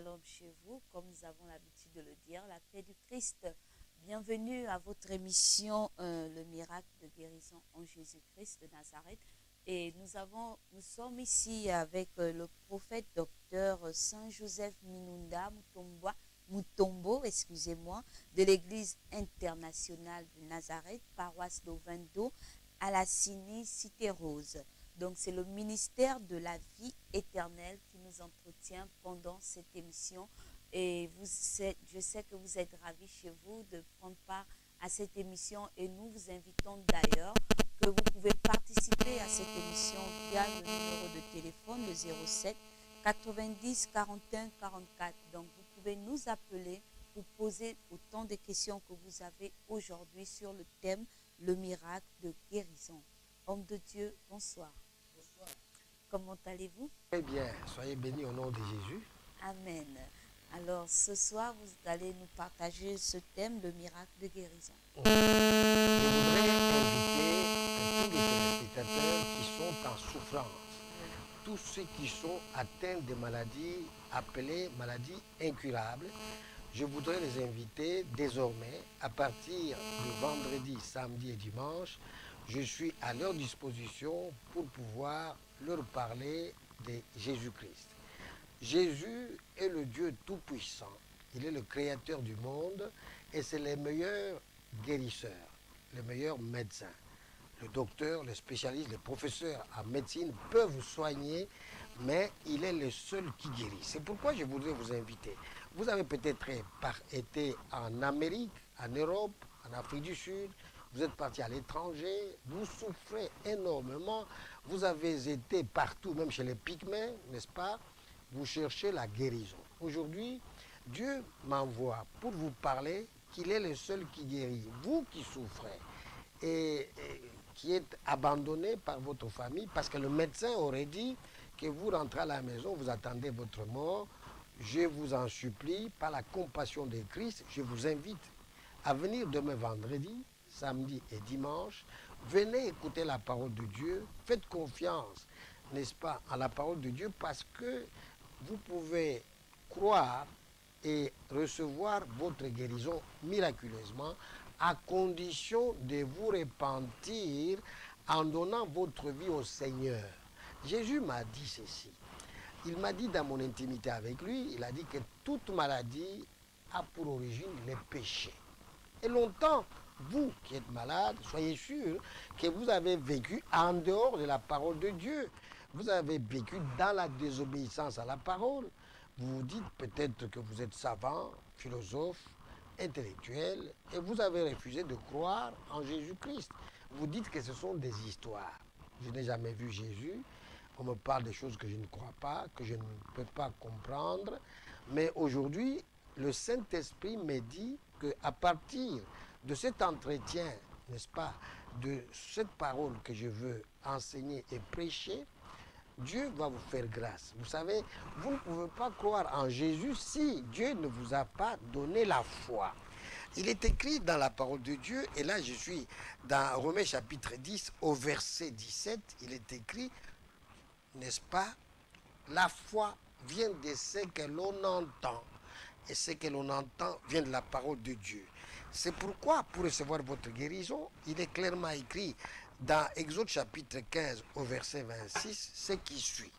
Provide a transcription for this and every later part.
Shalom chez vous, comme nous avons l'habitude de le dire, la paix du Christ. Bienvenue à votre émission Le miracle de guérison en Jésus-Christ de Nazareth. Et nous sommes ici avec le prophète docteur Saint Joseph Minunda Mutombo, excusez-moi, de l'Église internationale de Nazareth, paroisse d'Ovendo, à la Cini, Cité Rose. Donc, c'est le ministère de la vie éternelle qui nous entretient pendant cette émission. Et je sais que vous êtes ravis chez vous de prendre part à cette émission. Et nous vous invitons d'ailleurs que vous pouvez participer à cette émission via le numéro de téléphone, le 07 90 41 44. Donc, vous pouvez nous appeler pour poser autant de questions que vous avez aujourd'hui sur le thème le miracle de guérison. Homme de Dieu, bonsoir. Bonsoir. Comment allez-vous? Très bien, soyez bénis au nom de Jésus. Amen. Alors, ce soir, vous allez nous partager ce thème, le miracle de guérison. Je voudrais inviter tous les téléspectateurs qui sont en souffrance, tous ceux qui sont atteints de maladies appelées maladies incurables. Je voudrais les inviter désormais, à partir du vendredi, samedi et dimanche, je suis à leur disposition pour pouvoir leur parler de Jésus-Christ. Jésus est le Dieu Tout-Puissant. Il est le Créateur du monde et c'est le meilleur guérisseur, le meilleur médecin. Le docteur, le spécialiste, les professeurs en médecine peuvent vous soigner, mais il est le seul qui guérit. C'est pourquoi je voudrais vous inviter. Vous avez peut-être été en Amérique, en Europe, en Afrique du Sud, vous êtes parti à l'étranger, vous souffrez énormément, vous avez été partout, même chez les Pygmées, n'est-ce pas? Vous cherchez la guérison. Aujourd'hui, Dieu m'envoie pour vous parler qu'il est le seul qui guérit. Vous qui souffrez et qui êtes abandonné par votre famille, parce que le médecin aurait dit que vous rentrez à la maison, vous attendez votre mort. Je vous en supplie, par la compassion de Christ, je vous invite à venir demain vendredi, samedi et dimanche. Venez écouter la parole de Dieu. Faites confiance, n'est-ce pas, en la parole de Dieu, parce que vous pouvez croire et recevoir votre guérison miraculeusement à condition de vous repentir en donnant votre vie au Seigneur. Jésus m'a dit ceci. Il m'a dit dans mon intimité avec lui, il a dit que toute maladie a pour origine les péchés. Et longtemps, vous qui êtes malade, soyez sûr que vous avez vécu en dehors de la parole de Dieu. Vous avez vécu dans la désobéissance à la parole. Vous vous dites peut-être que vous êtes savant, philosophe, intellectuel, et vous avez refusé de croire en Jésus-Christ. Vous dites que ce sont des histoires. Je n'ai jamais vu Jésus. On me parle des choses que je ne crois pas, que je ne peux pas comprendre. Mais aujourd'hui, le Saint-Esprit me dit qu'à partir de cet entretien, n'est-ce pas, de cette parole que je veux enseigner et prêcher, Dieu va vous faire grâce. Vous savez, vous ne pouvez pas croire en Jésus si Dieu ne vous a pas donné la foi. Il est écrit dans la parole de Dieu, et là je suis dans Romains chapitre 10 au verset 17, il est écrit, n'est-ce pas, la foi vient de ce que l'on entend, et ce que l'on entend vient de la parole de Dieu. C'est pourquoi, pour recevoir votre guérison, il est clairement écrit dans Exode chapitre 15 au verset 26, ce qui suit.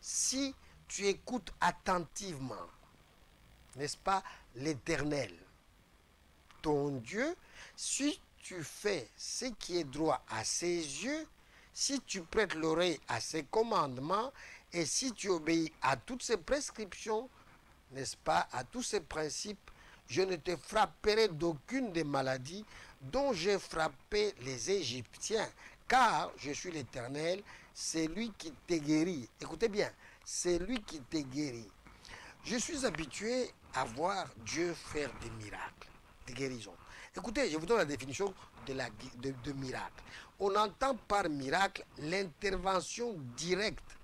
Si tu écoutes attentivement, n'est-ce pas, l'Éternel, ton Dieu, si tu fais ce qui est droit à ses yeux, si tu prêtes l'oreille à ses commandements et si tu obéis à toutes ses prescriptions, n'est-ce pas, à tous ces principes, je ne te frapperai d'aucune des maladies dont j'ai frappé les Égyptiens, car je suis l'Éternel, c'est lui qui te guérit. Écoutez bien, c'est lui qui te guérit. Je suis habitué à voir Dieu faire des miracles, des guérisons. Écoutez, je vous donne la définition de miracle. On entend par miracle l'intervention directe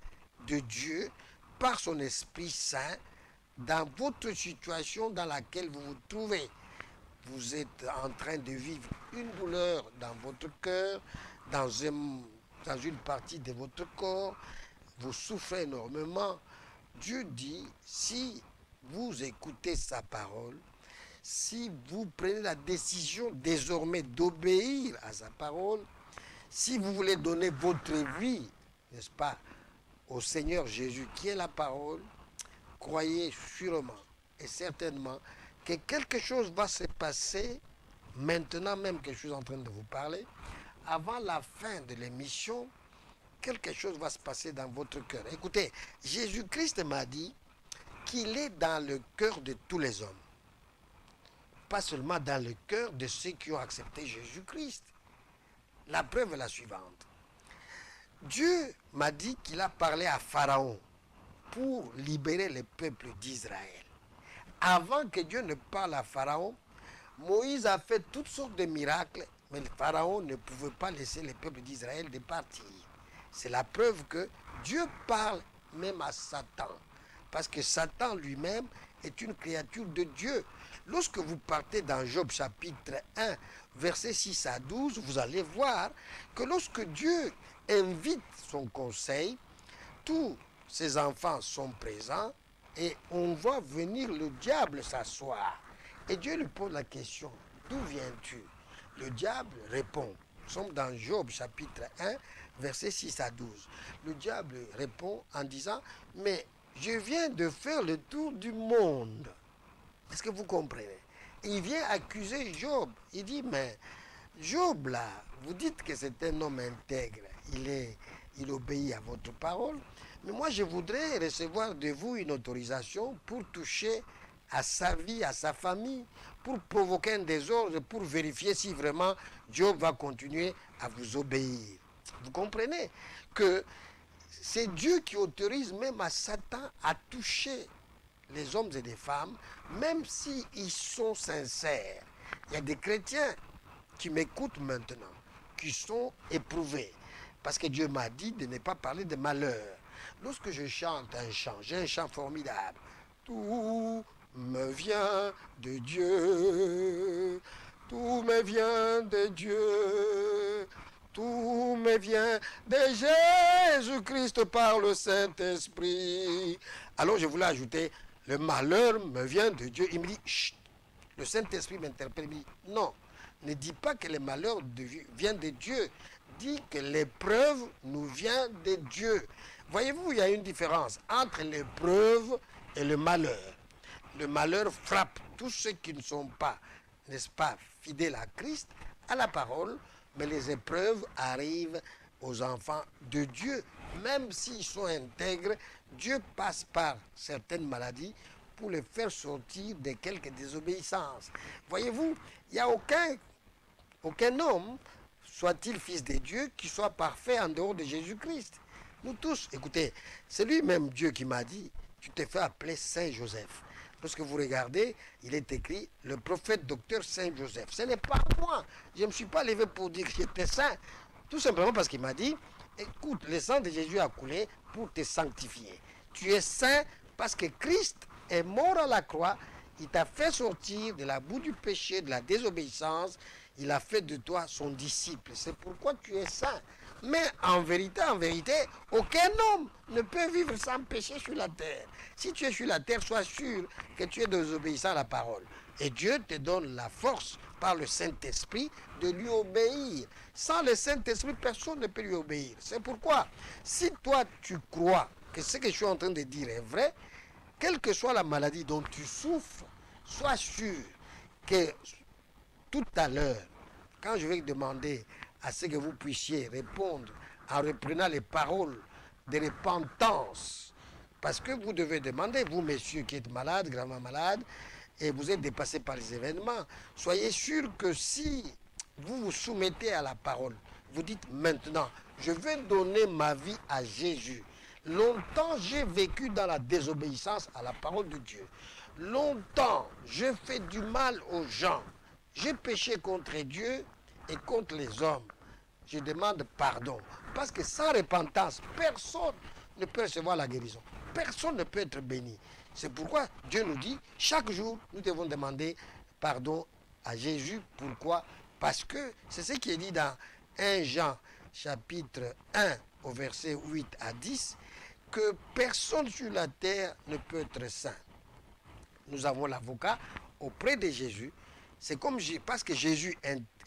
de Dieu par son Esprit Saint dans votre situation dans laquelle vous vous trouvez. Vous êtes en train de vivre une douleur dans votre cœur, dans une partie de votre corps, vous souffrez énormément. Dieu dit, si vous écoutez sa parole, si vous prenez la décision désormais d'obéir à sa parole, si vous voulez donner votre vie, n'est-ce pas, au Seigneur Jésus qui est la parole, croyez sûrement et certainement que quelque chose va se passer maintenant même que je suis en train de vous parler. Avant la fin de l'émission, quelque chose va se passer dans votre cœur. Écoutez, Jésus-Christ m'a dit qu'il est dans le cœur de tous les hommes. Pas seulement dans le cœur de ceux qui ont accepté Jésus-Christ. La preuve est la suivante. Dieu m'a dit qu'il a parlé à Pharaon pour libérer le peuple d'Israël. Avant que Dieu ne parle à Pharaon, Moïse a fait toutes sortes de miracles, mais le Pharaon ne pouvait pas laisser le peuple d'Israël de partir. C'est la preuve que Dieu parle même à Satan. Parce que Satan lui-même est une créature de Dieu. Lorsque vous partez dans Job chapitre 1, versets 6 à 12, vous allez voir que lorsque Dieu invite son conseil, tous ses enfants sont présents et on voit venir le diable s'asseoir. Et Dieu lui pose la question, d'où viens-tu? Le diable répond. Nous sommes dans Job chapitre 1, versets 6 à 12. Le diable répond en disant, mais je viens de faire le tour du monde. Est-ce que vous comprenez? Il vient accuser Job. Il dit, mais Job là, vous dites que c'est un homme intègre. Il obéit à votre parole. Mais moi, je voudrais recevoir de vous une autorisation pour toucher à sa vie, à sa famille, pour provoquer un désordre, pour vérifier si vraiment Job va continuer à vous obéir. Vous comprenez que c'est Dieu qui autorise même à Satan à toucher les hommes et les femmes, même s'ils sont sincères. Il y a des chrétiens qui m'écoutent maintenant, qui sont éprouvés, parce que Dieu m'a dit de ne pas parler de malheur. Lorsque je chante un chant, j'ai un chant formidable. Tout me vient de Dieu, tout me vient de Dieu, tout me vient de Jésus-Christ par le Saint-Esprit. Alors je voulais ajouter, le malheur me vient de Dieu. Il me dit, chut, le Saint-Esprit m'interpelle, il me dit, non, ne dis pas que le malheur vient de Dieu, dis que l'épreuve nous vient de Dieu. Voyez-vous, il y a une différence entre l'épreuve et le malheur. Le malheur frappe tous ceux qui ne sont pas, n'est-ce pas, fidèles à Christ, à la parole, mais les épreuves arrivent aux enfants de Dieu. Même s'ils sont intègres, Dieu passe par certaines maladies pour les faire sortir de quelque désobéissance. Voyez-vous, il n'y a aucun homme, soit-il fils de Dieu, qui soit parfait en dehors de Jésus-Christ. Nous tous, écoutez, c'est lui-même Dieu qui m'a dit, tu t'es fait appeler Saint Joseph. Lorsque vous regardez, il est écrit le prophète docteur Saint Joseph. Ce n'est pas moi. Je ne me suis pas levé pour dire que j'étais saint. Tout simplement parce qu'il m'a dit, écoute, le sang de Jésus a coulé pour te sanctifier. Tu es saint parce que Christ est mort à la croix. Il t'a fait sortir de la boue du péché, de la désobéissance. Il a fait de toi son disciple. C'est pourquoi tu es saint. Mais en vérité, aucun homme ne peut vivre sans péché sur la terre. Si tu es sur la terre, sois sûr que tu es désobéissant à la parole. Et Dieu te donne la force par le Saint-Esprit de lui obéir. Sans le Saint-Esprit, personne ne peut lui obéir. C'est pourquoi, si toi tu crois que ce que je suis en train de dire est vrai, quelle que soit la maladie dont tu souffres, sois sûr que tout à l'heure, quand je vais demander à ce que vous puissiez répondre en reprenant les paroles de repentance, parce que vous devez demander, vous messieurs qui êtes malades, gravement malades, et vous êtes dépassés par les événements, soyez sûrs que si vous vous soumettez à la parole, vous dites maintenant, je vais donner ma vie à Jésus. Longtemps, j'ai vécu dans la désobéissance à la parole de Dieu. Longtemps, j'ai fait du mal aux gens. J'ai péché contre Dieu et contre les hommes. Je demande pardon. Parce que sans repentance, personne ne peut recevoir la guérison. Personne ne peut être béni. C'est pourquoi Dieu nous dit, chaque jour, nous devons demander pardon à Jésus. Pourquoi? Parce que c'est ce qui est dit dans 1 Jean chapitre 1 au verset 8 à 10, que personne sur la terre ne peut être saint. nous avons l'avocat auprès de Jésus. C'est comme parce que Jésus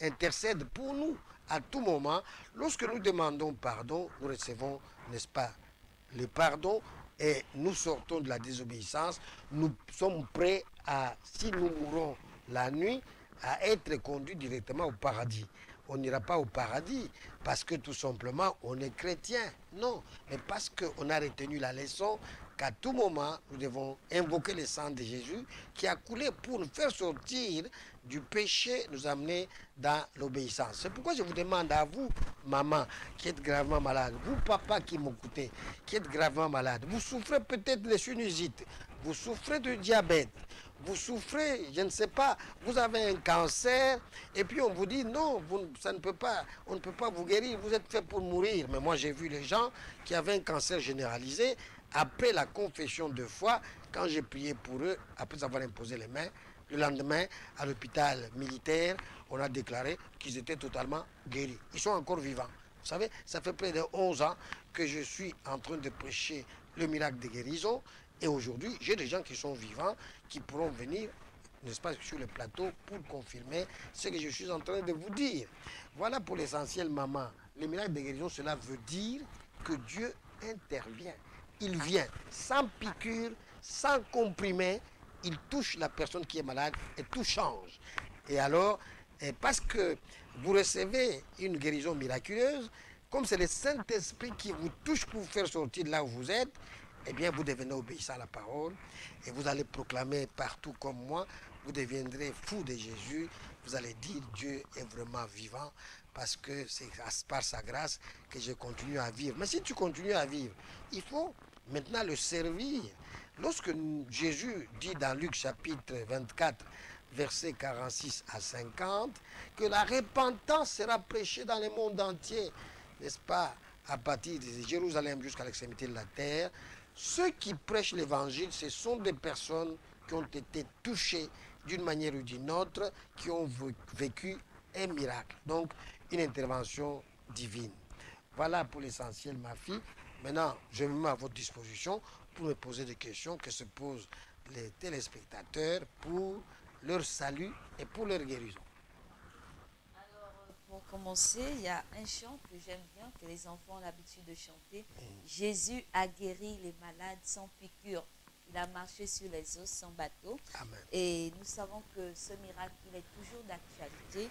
intercède pour nous à tout moment. Lorsque nous demandons pardon, nous recevons, n'est-ce pas, le pardon et nous sortons de la désobéissance. Nous sommes prêts à, si nous mourons la nuit, à être conduits directement au paradis. On n'ira pas au paradis parce que tout simplement on est chrétien. Non, mais parce qu'on a retenu la leçon qu'à tout moment nous devons invoquer le sang de Jésus qui a coulé pour nous faire sortir du péché, nous amener dans l'obéissance. C'est pourquoi je vous demande à vous, maman, qui êtes gravement malade, vous, papa qui m'écoutez, qui êtes gravement malade, vous souffrez peut-être de sinusite, vous souffrez de diabète, vous souffrez, je ne sais pas, vous avez un cancer, et puis on vous dit non, ça ne peut pas, on ne peut pas vous guérir, vous êtes fait pour mourir. Mais moi j'ai vu les gens qui avaient un cancer généralisé, après la confession de foi, quand j'ai prié pour eux, après avoir imposé les mains, le lendemain, à l'hôpital militaire, on a déclaré qu'ils étaient totalement guéris. Ils sont encore vivants. Vous savez, ça fait près de 11 ans que je suis en train de prêcher le miracle de guérison. Et aujourd'hui, j'ai des gens qui sont vivants, qui pourront venir, n'est-ce pas, sur le plateau pour confirmer ce que je suis en train de vous dire. Voilà pour l'essentiel, maman. Le miracle de guérison, cela veut dire que Dieu intervient. Il vient sans piqûre, sans comprimé, il touche la personne qui est malade et tout change. Et alors, parce que vous recevez une guérison miraculeuse, comme c'est le Saint-Esprit qui vous touche pour vous faire sortir de là où vous êtes, eh bien, vous devenez obéissant à la parole et vous allez proclamer partout comme moi, vous deviendrez fou de Jésus, vous allez dire Dieu est vraiment vivant parce que c'est par sa grâce que je continue à vivre. Mais si tu continues à vivre, il faut maintenant le servir. Lorsque Jésus dit dans Luc chapitre 24, versets 46 à 50, que la repentance sera prêchée dans le monde entier, n'est-ce pas, à partir de Jérusalem jusqu'à l'extrémité de la terre, ceux qui prêchent l'évangile, ce sont des personnes qui ont été touchées d'une manière ou d'une autre, qui ont vécu un miracle, donc une intervention divine. Voilà pour l'essentiel, ma fille. Maintenant, je me mets à votre disposition pour me poser des questions que se posent les téléspectateurs pour leur salut et pour leur guérison. Alors, pour commencer, il y a un chant que j'aime bien, que les enfants ont l'habitude de chanter. Jésus a guéri les malades sans piqûre. Il a marché sur les eaux sans bateau. Amen. Et nous savons que ce miracle, il est toujours d'actualité.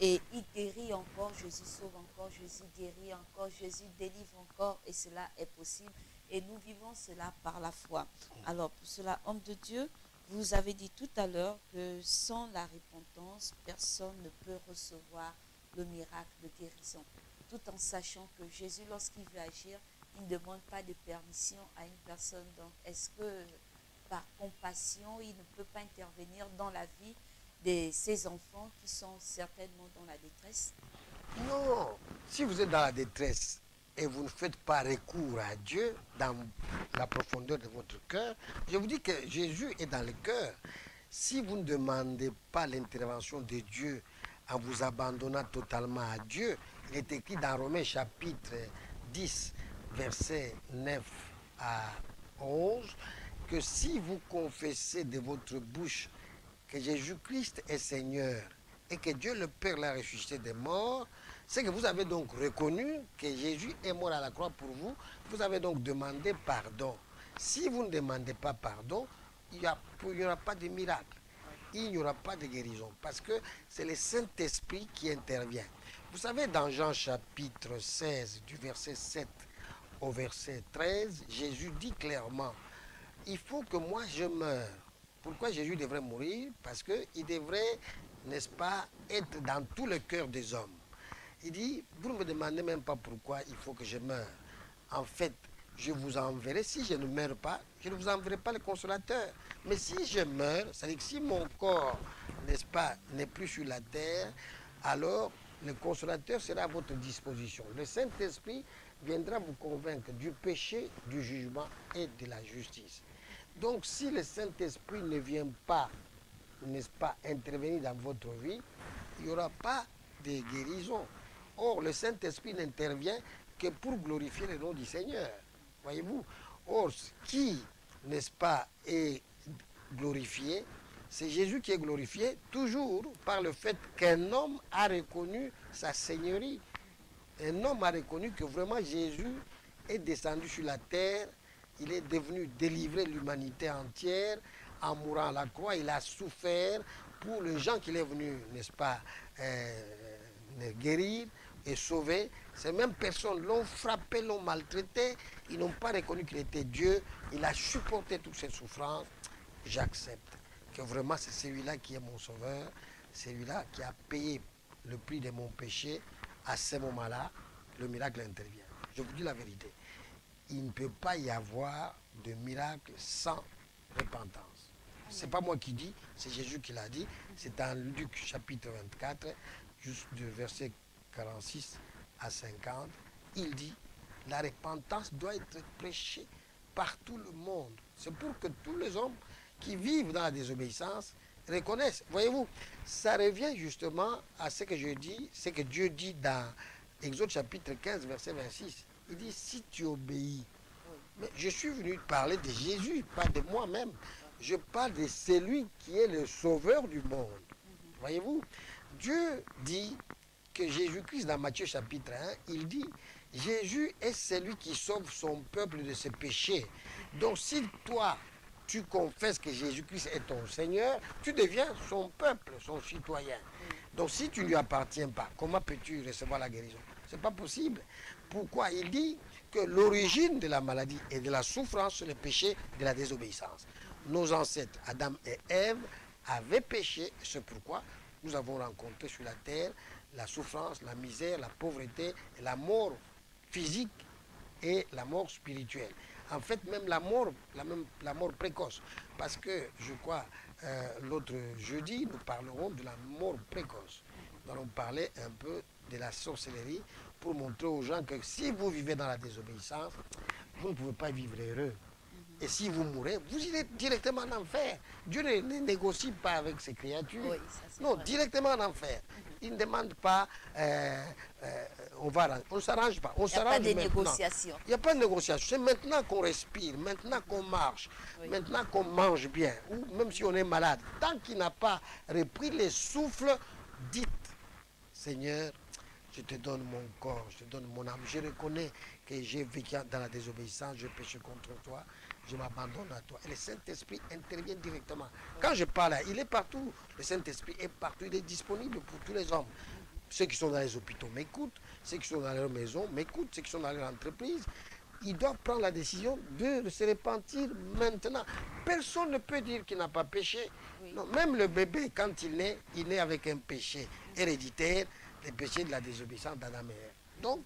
Et il guérit encore, Jésus sauve encore, Jésus guérit encore, Jésus délivre encore. Et cela est possible. Et nous vivons cela par la foi. Alors, pour cela, homme de Dieu, vous avez dit tout à l'heure que sans la repentance, personne ne peut recevoir le miracle de guérison. Tout en sachant que Jésus, lorsqu'il veut agir, il ne demande pas de permission à une personne. Donc, est-ce que par compassion, il ne peut pas intervenir dans la vie de ces enfants qui sont certainement dans la détresse? Non, si vous êtes dans la détresse et vous ne faites pas recours à Dieu dans la profondeur de votre cœur, je vous dis que Jésus est dans le cœur. Si vous ne demandez pas l'intervention de Dieu en vous abandonnant totalement à Dieu, il est écrit dans Romains chapitre 10, versets 9 à 11, que si vous confessez de votre bouche que Jésus-Christ est Seigneur et que Dieu le Père l'a ressuscité des morts, c'est que vous avez donc reconnu que Jésus est mort à la croix pour vous. Vous avez donc demandé pardon. Si vous ne demandez pas pardon, il n'y aura pas de miracle. Il n'y aura pas de guérison. Parce que c'est le Saint-Esprit qui intervient. Vous savez, dans Jean chapitre 16, du verset 7 au verset 13, Jésus dit clairement, il faut que moi je meure. Pourquoi Jésus devrait mourir? Parce qu'il devrait, n'est-ce pas, être dans tout le cœur des hommes. Il dit, vous ne me demandez même pas pourquoi il faut que je meure. En fait, je vous enverrai, si je ne meurs pas, je ne vous enverrai pas le consolateur. Mais si je meurs, c'est-à-dire que si mon corps, n'est-ce pas, n'est plus sur la terre, alors le consolateur sera à votre disposition. Le Saint-Esprit viendra vous convaincre du péché, du jugement et de la justice. Donc si le Saint-Esprit ne vient pas, n'est-ce pas, intervenir dans votre vie, il n'y aura pas de guérison. Or, le Saint-Esprit n'intervient que pour glorifier le nom du Seigneur. Voyez-vous? Or, qui, n'est-ce pas, est glorifié. C'est Jésus qui est glorifié toujours par le fait qu'un homme a reconnu sa seigneurie. Un homme a reconnu que vraiment Jésus est descendu sur la terre. Il est devenu délivrer l'humanité entière en mourant à la croix. Il a souffert pour les gens qu'il est venu, n'est-ce pas, guérir et sauver. Ces mêmes personnes l'ont frappé, l'ont maltraité. Ils n'ont pas reconnu qu'il était Dieu. Il a supporté toutes ces souffrances. J'accepte que vraiment c'est celui-là qui est mon sauveur, celui-là qui a payé le prix de mon péché. À ce moment-là, le miracle intervient. Je vous dis la vérité. Il ne peut pas y avoir de miracle sans repentance. Ce n'est pas moi qui dis, c'est Jésus qui l'a dit. C'est dans Luc chapitre 24, juste du verset 46 à 50. Il dit, la repentance doit être prêchée par tout le monde. C'est pour que tous les hommes qui vivent dans la désobéissance reconnaissent. Voyez-vous, ça revient justement à ce que je dis, ce que Dieu dit dans Exode chapitre 15, verset 26. Il dit, si tu obéis, mais je suis venu parler de Jésus, pas de moi-même. Je parle de celui qui est le sauveur du monde. Voyez-vous, Dieu dit que Jésus-Christ, dans Matthieu chapitre 1, il dit, Jésus est celui qui sauve son peuple de ses péchés. Donc si toi, tu confesses que Jésus-Christ est ton Seigneur, tu deviens son peuple, son citoyen. Donc si tu ne lui appartiens pas, comment peux-tu recevoir la guérison? Ce n'est pas possible. Pourquoi? Il dit que l'origine de la maladie et de la souffrance, c'est le péché de la désobéissance. Nos ancêtres, Adam et Ève, avaient péché. C'est pourquoi nous avons rencontré sur la terre la souffrance, la misère, la pauvreté, et la mort physique et la mort spirituelle. En fait, même la mort précoce. Parce que, je crois, l'autre jeudi, nous parlerons de la mort précoce. Nous allons parler un peu de la sorcellerie pour montrer aux gens que si vous vivez dans la désobéissance, vous ne pouvez pas vivre heureux. Et si vous mourrez, vous irez directement en enfer. Dieu ne négocie pas avec ses créatures. Oui, non, vrai. Directement en enfer. Il ne demande pas, on ne s'arrange pas. Il n'y a pas de négociation. Il n'y a pas de négociation. C'est maintenant qu'on respire, maintenant qu'on marche, maintenant qu'on mange bien, ou même si on est malade. Tant qu'il n'a pas repris les souffles, dites, Seigneur, je te donne mon corps, je te donne mon âme. Je reconnais que j'ai vécu dans la désobéissance, je péché contre toi, je m'abandonne à toi. Et le Saint-Esprit intervient directement. Quand je parle, il est partout. Le Saint-Esprit est partout, il est disponible pour tous les hommes. Ceux qui sont dans les hôpitaux m'écoutent, ceux qui sont dans leur maison m'écoutent, ceux qui sont dans leur entreprise. Ils doivent prendre la décision de se repentir maintenant. Personne ne peut dire qu'il n'a pas péché. Oui. Non, même le bébé, quand il naît avec un péché héréditaire, le péché de la désobéissance d'Adam et Ève. Donc,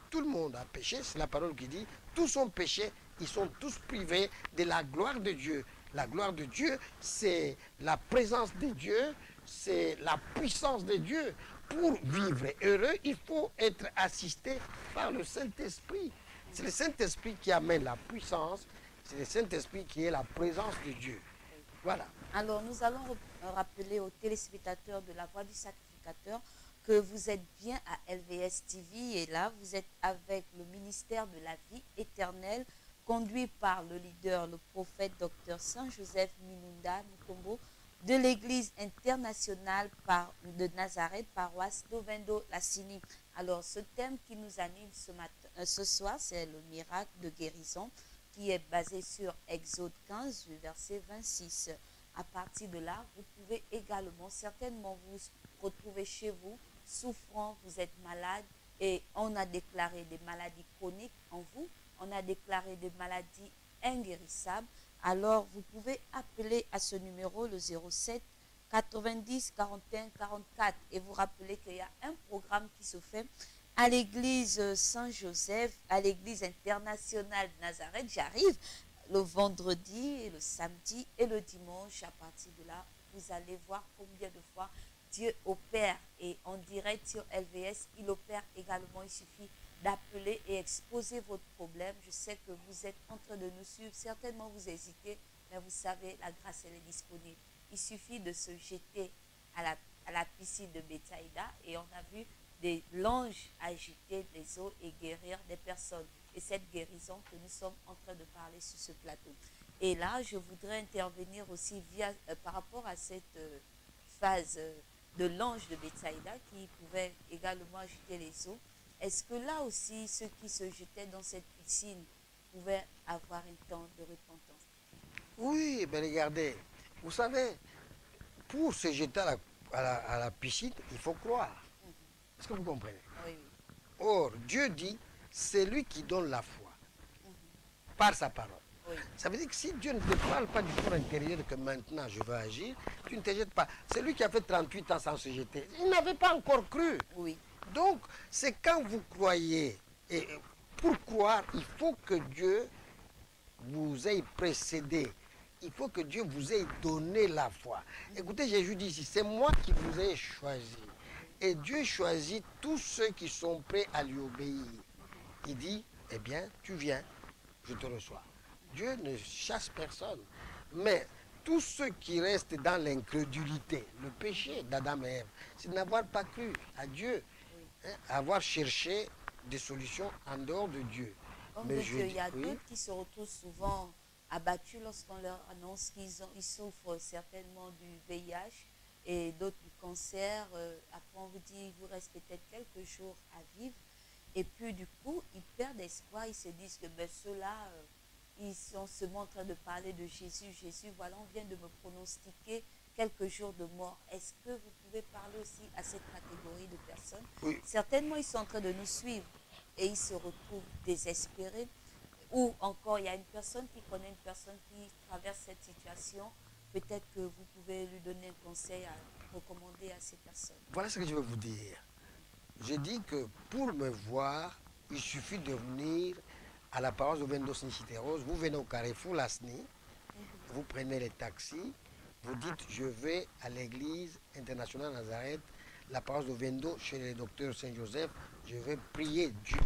tout le monde a péché, c'est la parole qui dit, tous ont péché, ils sont tous privés de la gloire de Dieu. La gloire de Dieu, c'est la présence de Dieu, c'est la puissance de Dieu. Pour vivre heureux, il faut être assisté par le Saint-Esprit. C'est le Saint-Esprit qui amène la puissance, c'est le Saint-Esprit qui est la présence de Dieu. Voilà. Alors, nous allons rappeler aux téléspectateurs de la Voix du Sacrificateur que vous êtes bien à LVS TV et là, vous êtes avec le ministère de la vie éternelle conduit par le leader, le prophète Dr Saint-Joseph Minunda Mutombo de l'Église internationale de Nazareth, paroisse d'Ovendo Lassini. Alors, ce thème qui nous anime ce soir, c'est le miracle de guérison qui est basé sur Exode 15, verset 26. À partir de là, vous pouvez également certainement vous retrouver chez vous, souffrant, vous êtes malade et on a déclaré des maladies chroniques en vous, on a déclaré des maladies inguérissables. Alors, vous pouvez appeler à ce numéro le 07 90 41 44 et vous rappeler qu'il y a un programme qui se fait à l'église Saint-Joseph, à l'église internationale de Nazareth. J'arrive le vendredi, le samedi et le dimanche. À partir de là, vous allez voir combien de fois Dieu opère et en direct sur LVS, il opère également. Il suffit d'appeler et exposer votre problème. Je sais que vous êtes en train de nous suivre. Certainement, vous hésitez, mais vous savez, la grâce, elle est disponible. Il suffit de se jeter à la piscine de Bethsaïda et on a vu des langes agiter les eaux et guérir des personnes. Et cette guérison que nous sommes en train de parler sur ce plateau. Et là, je voudrais intervenir aussi par rapport à cette phase de l'ange de Bethsaïda qui pouvait également agiter les eaux. Est-ce que là aussi, ceux qui se jetaient dans cette piscine pouvaient avoir un temps de repentance? Oui, mais regardez, vous savez, pour se jeter à la piscine, il faut croire. Mhm. Est-ce que vous comprenez? Oui, oui. Or, Dieu dit, c'est lui qui donne la foi Mhm. par sa parole. Oui, Ça veut dire que si Dieu ne te parle pas du fond intérieur que maintenant je veux agir, tu ne te jettes pas. C'est lui qui a fait 38 ans sans se jeter. Il n'avait pas encore cru. oui. Donc, c'est quand vous croyez. Et pour croire, il faut que Dieu vous ait précédé. Il faut que Dieu vous ait donné la foi. Écoutez, Jésus dit ici, c'est moi qui vous ai choisi. Et Dieu choisit tous ceux qui sont prêts à lui obéir. Il dit, eh bien, tu viens, je te reçois. Dieu ne chasse personne. Mais tous ceux qui restent dans l'incrédulité, le péché d'Adam et Ève, c'est de n'avoir pas cru à Dieu, hein, avoir cherché des solutions en dehors de Dieu. Homme Mais de je Dieu, il dis, y a oui, d'autres qui se retrouvent souvent abattus lorsqu'on leur annonce ils souffrent certainement du VIH et d'autres du cancer. Après, on vous dit, il vous reste peut-être quelques jours à vivre. Et puis, du coup, ils perdent espoir. Ils se disent que ben, ceux-là, ils sont seulement en train de parler de Jésus. Jésus, voilà, on vient de me pronostiquer quelques jours de mort. Est-ce que vous pouvez parler aussi à cette catégorie de personnes? oui, Certainement, ils sont en train de nous suivre et ils se retrouvent désespérés. Ou encore, il y a une personne qui connaît une personne qui traverse cette situation. Peut-être que vous pouvez lui donner un conseil à recommander à ces personnes. voilà ce que je veux vous dire. Je dis que pour me voir, il suffit de venir à la paroisse de Vendo Sinciteros. Vous venez au Carrefour Lasni, vous prenez les taxis, vous dites je vais à l'église internationale Nazareth, la paroisse de Vendo chez le docteur Saint-Joseph, je vais prier Dieu.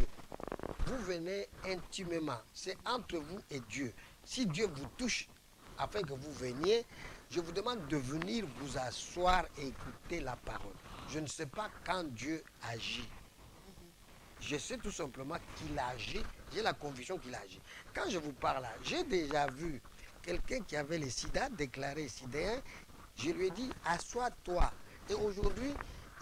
Vous venez intimement, c'est entre vous et Dieu. Si Dieu vous touche afin que vous veniez, je vous demande de venir vous asseoir et écouter la parole. Je ne sais pas quand Dieu agit. Je sais tout simplement qu'il agit. J'ai la conviction qu'il agit. Quand je vous parle là, j'ai déjà vu quelqu'un qui avait le sida, déclaré sidéen. Je lui ai dit, assois-toi. Et aujourd'hui,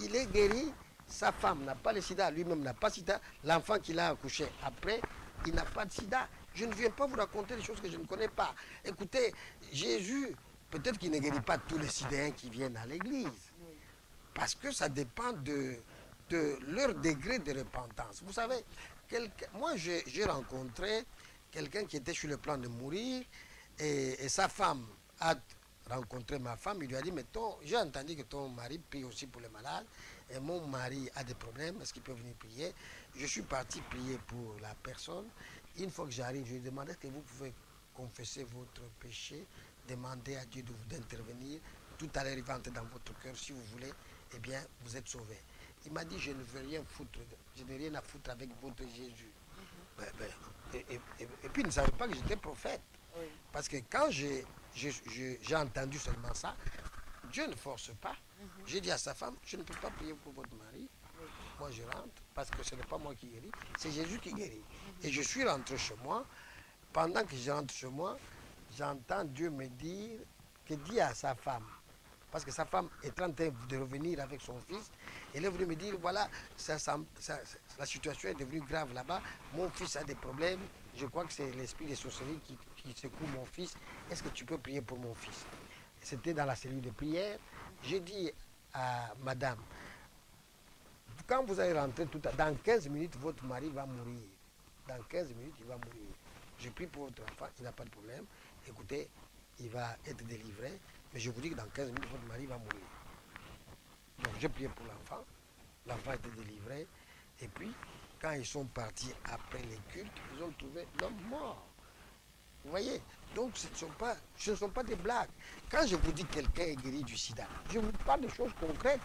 il est guéri. Sa femme n'a pas le sida, lui-même n'a pas le sida. L'enfant qu'il a accouché après, il n'a pas de sida. Je ne viens pas vous raconter des choses que je ne connais pas. Écoutez, Jésus, peut-être qu'il ne guérit pas tous les sidéens qui viennent à l'église. Parce que ça dépend de leur degré de repentance. Vous savez, moi j'ai rencontré quelqu'un qui était sur le plan de mourir et sa femme a rencontré ma femme. Il lui a dit, mais j'ai entendu que ton mari prie aussi pour les malades et mon mari a des problèmes, est-ce qu'il peut venir prier? Je suis parti prier pour la personne. Une fois que j'arrive, je lui demande, est-ce que vous pouvez confesser votre péché, demander à Dieu d'intervenir, tout à l'heure il va entrer dans votre cœur, si vous voulez, eh bien, vous êtes sauvé. Il m'a dit, je ne veux rien foutre, je n'ai rien à foutre avec votre Jésus. Et puis, il ne savait pas que j'étais prophète. Oui. Parce que quand j'ai entendu seulement ça, Dieu ne force pas. J'ai dit à sa femme, je ne peux pas prier pour votre mari. Oui. Moi, je rentre, parce que ce n'est pas moi qui guéris, c'est Jésus qui guérit. Et je suis rentré chez moi. Pendant que je rentre chez moi, j'entends Dieu me dire, que dit à sa femme, parce que sa femme est en train de revenir avec son fils. Elle est venue me dire, voilà, la situation est devenue grave là-bas. Mon fils a des problèmes. Je crois que c'est l'esprit de sorcellerie qui secoue mon fils. Est-ce que tu peux prier pour mon fils? C'était dans la cellule de prière. J'ai dit à madame, quand vous allez rentrer dans 15 minutes, votre mari va mourir. Dans 15 minutes, il va mourir. Je prie pour votre enfant, il n'a pas de problème. Écoutez, il va être délivré. Mais je vous dis que dans 15 minutes, votre mari va mourir. Donc j'ai prié pour l'enfant. L'enfant a été délivré. Et puis, quand ils sont partis après les cultes, ils ont trouvé l'homme mort. Vous voyez? Donc ce ne sont pas des blagues. Quand je vous dis que quelqu'un est guéri du sida, je vous parle de choses concrètes.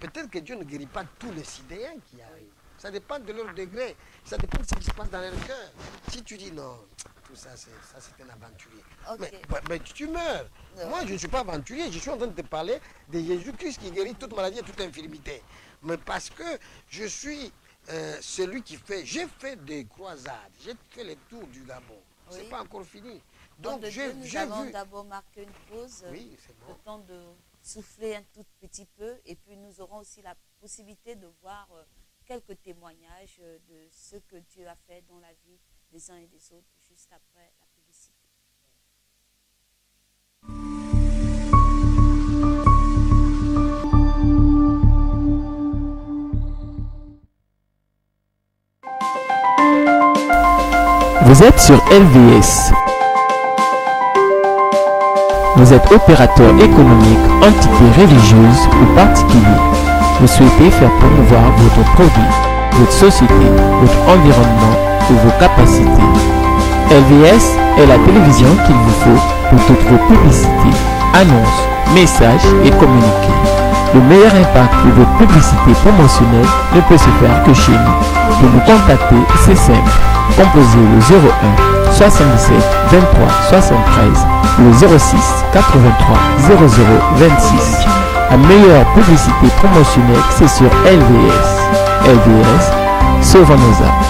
Peut-être que Dieu ne guérit pas tous les sidéens qui arrivent. Ça dépend de leur degré. Ça dépend de ce qui se passe dans leur cœur. Si tu dis non, tout ça c'est un aventurier. Okay. Mais tu meurs. Non. Moi, je ne suis pas aventurier. Je suis en train de te parler de Jésus-Christ qui guérit toute maladie et toute infirmité. Mais parce que je suis celui qui fait... J'ai fait des croisades. J'ai fait les tours du Gabon. Ce n'est Oui. pas encore fini. Nom Donc de Dieu, nous j'ai allons vu. d'abord marquer une pause, Oui, c'est le bon. temps de souffler un tout petit peu, et puis nous aurons aussi la possibilité de voir quelques témoignages de ce que Dieu a fait dans la vie des uns et des autres juste après la publicité. Vous êtes sur LVS. Vous êtes opérateur économique, entité religieuse ou particulier. Vous souhaitez faire promouvoir votre produit, votre société, votre environnement ou vos capacités. LVS est la télévision qu'il vous faut pour toutes vos publicités, annonces, messages et communiqués. Le meilleur impact de votre publicité promotionnelle ne peut se faire que chez nous. Pour nous contacter, c'est simple. Composez le 01 77 23 73, le 06 83 00 26. La meilleure publicité promotionnelle, c'est sur LVS. LVS, sauvons nos âmes.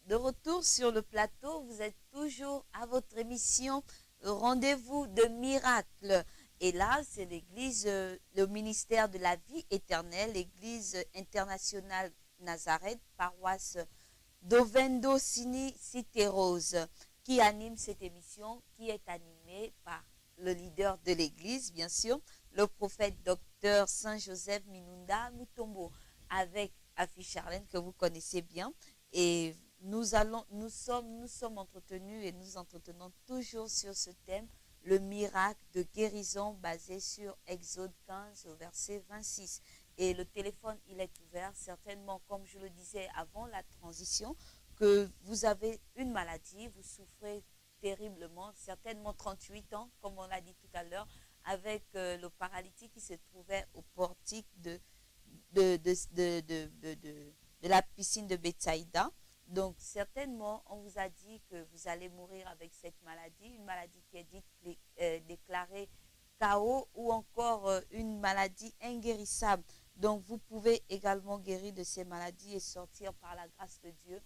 De retour sur le plateau, vous êtes toujours à votre émission Rendez-vous de miracle. Et là, c'est l'église, le ministère de la vie éternelle, l'église internationale Nazareth, paroisse d'Ovendo Sini Cité Rose, qui anime cette émission, qui est animée par le leader de l'église, bien sûr, le prophète docteur Saint-Joseph Minunda Mutombo, avec Afi Charlène, que vous connaissez bien. Et nous sommes entretenus et nous entretenons toujours sur ce thème, le miracle de guérison basé sur Exode 15 au verset 26. Et le téléphone, il est ouvert, certainement, comme je le disais avant la transition, que vous avez une maladie, vous souffrez terriblement, certainement 38 ans, comme on l'a dit tout à l'heure, avec le paralytique qui se trouvait au portique de la piscine de Bethsaïda. Donc, certainement, on vous a dit que vous allez mourir avec cette maladie, une maladie qui est déclarée KO ou encore une maladie inguérissable. Donc, vous pouvez également guérir de ces maladies et sortir par la grâce de Dieu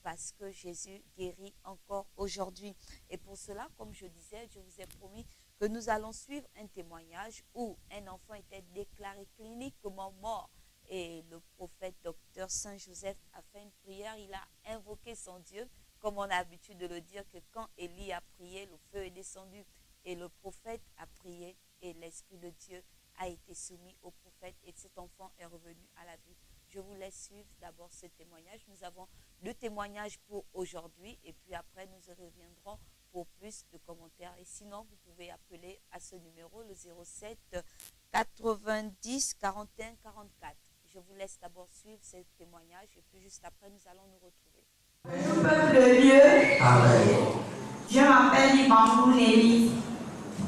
parce que Jésus guérit encore aujourd'hui. Et pour cela, comme je disais, je vous ai promis que nous allons suivre un témoignage où un enfant était déclaré cliniquement mort. Et le prophète docteur Saint-Joseph a fait une prière, il a invoqué son Dieu, comme on a l'habitude de le dire, que quand Élie a prié, le feu est descendu. Et le prophète a prié et l'Esprit de Dieu a été soumis au prophète et cet enfant est revenu à la vie. Je vous laisse suivre d'abord ce témoignage. Nous avons 2 témoignages pour aujourd'hui et puis après nous reviendrons pour plus de commentaires. Et sinon, vous pouvez appeler à ce numéro, le 07 90 41 44. Je vous laisse d'abord suivre ce témoignage et puis juste après, nous allons nous retrouver. Bonjour peuple de Dieu. Amen. Je m'appelle Ibambou Nelly.